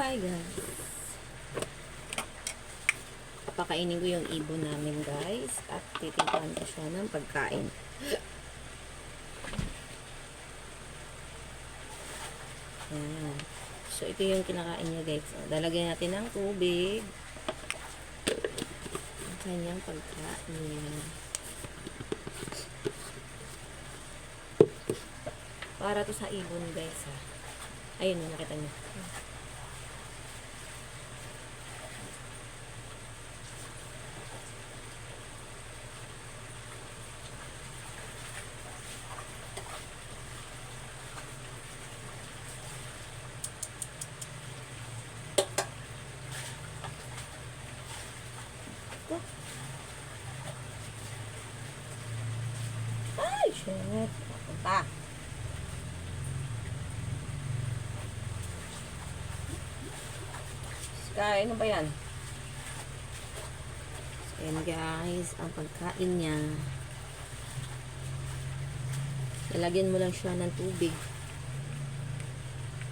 Hi guys. Pakainin ko yung ibon namin guys. At titimplahan ko siya ng pagkain. Ayan. So ito yung kinakain niya guys. Lalagyan natin ng tubig. Ang kanyang pagkain. Para to sa ibon guys ha. Ayun, nakita niyo. Ay, shit. Papunta. Sky, ano ba yan? So, ayan guys, ang pagkain niya. Lalagyan mo lang siya ng tubig.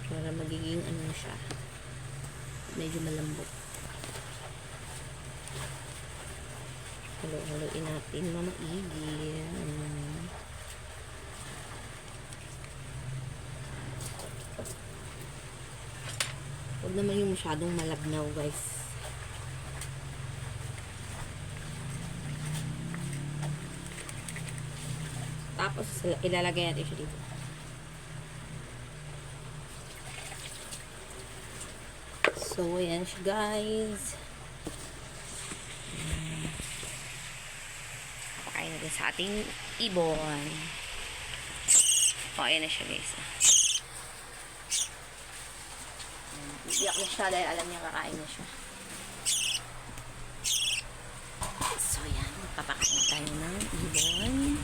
Para magiging ano siya. Medyo malambot. Halo-haloin natin mamaigi. Huwag naman yung masyadong malabnaw guys. Tapos ilalagay natin siya dito. So ayan siya guys. Pakain natin sa ating ibon. O ayan na siya guys. Iiyak na siya dahil alam niya kakain na siya. So yan, papakain tayo ng ibon.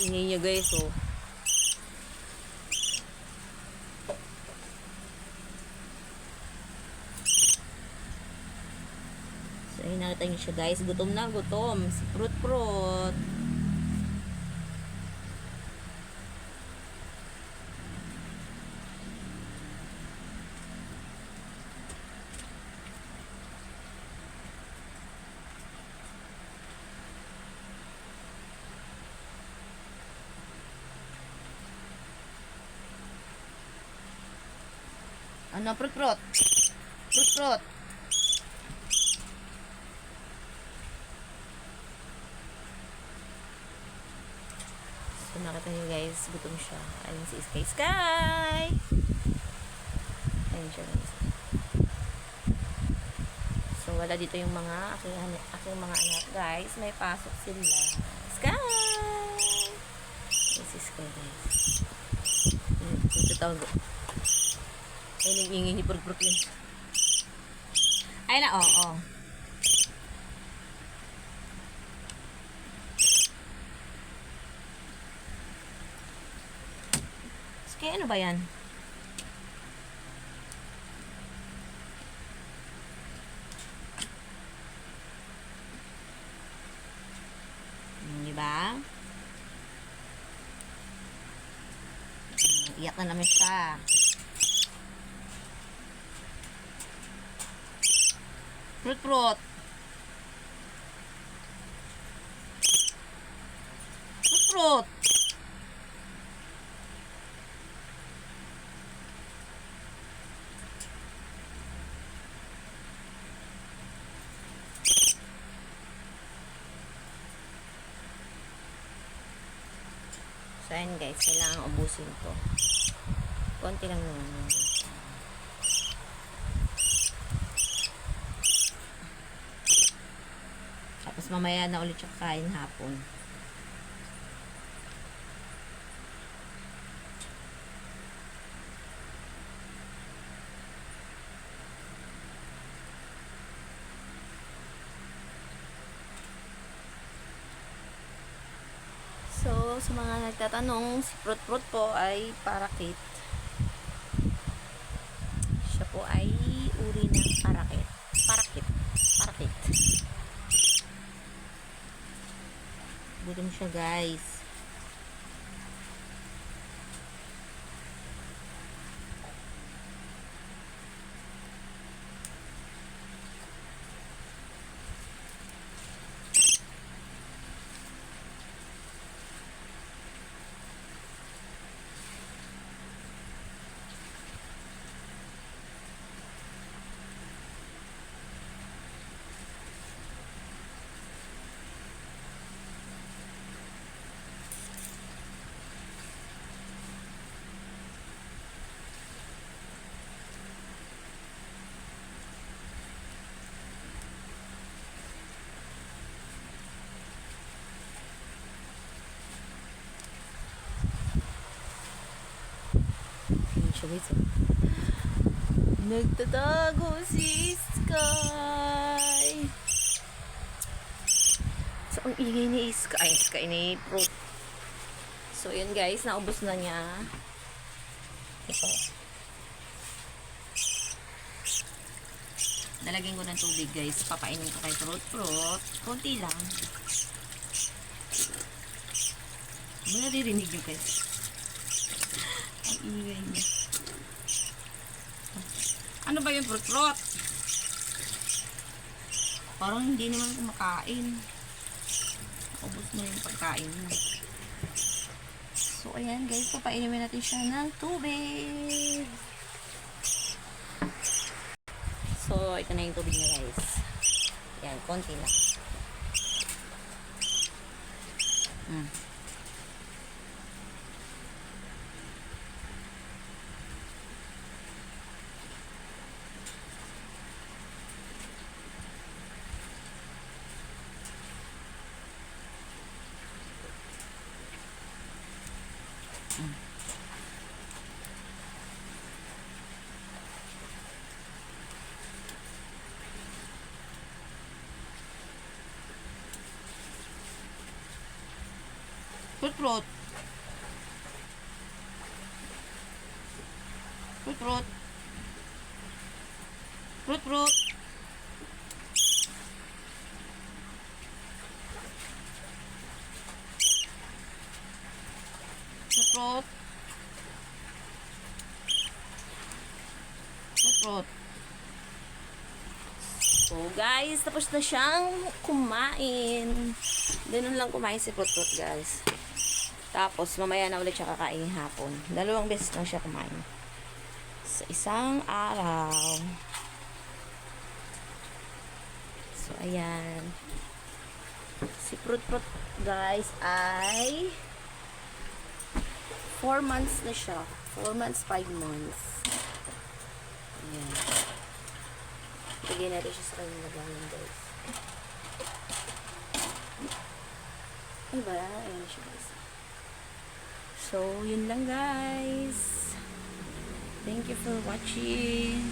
Ingay niya guys oh. So ayun, nakita niyo siya guys, gutom na gutom. Si Prut. Ano, Prut? Prut. So, nakita niyo guys, gutom siya. Ayun si Sky. Ayun siya guys. So, wala dito yung mga aking mga anak guys. May pasok sila. Sky! Ayun si Sky guys. Ito tawag. Ay, nag-ingay ni Prut yun. Ay na, oo. Kaya ano ba yan? Diba? Iyak na naman siya. Prut. So ayan guys, kailangan ubusin to. Konti lang naman guys. Tapos mamaya na ulit siya kain hapon. So, sa mga nagtatanong, si Prut po ay parakit. Siya po ay uri ng parakit. Parakit. Gutom siya guys. guys. Nagtatago si Sky. So, ang ingay ni Sky ni Fruit. So, yun guys, naubos na niya. Ito. Lalagyan ko ng tubig guys. Papainin ko kay Fruit. Konti lang. Ano naririnig nyo guys? Ang ingay niya. Ano ba yung Fruit? Parang hindi naman kumakain. Ubus na yung pagkain mo. So, ayan guys. Papainimin natin siya ng tubig. So, ito na yung tubig niya guys. Ayan, konti lang. Fruit. Fruit. Fruit. So guys, tapos na siyang kumain. Ganun lang kumain si Fruit guys. Tapos mamaya na ulit siya kakain hapon. 2 beses lang siya kumain sa isang araw. So ayan. Si Fruit guys ay 4 months na siya. 4 months, 5 months. Ayan. Bigyan natin siya sa kanyang lagayan guys. Diba? Ayan siya guys. So, yun lang guys. Thank you for watching.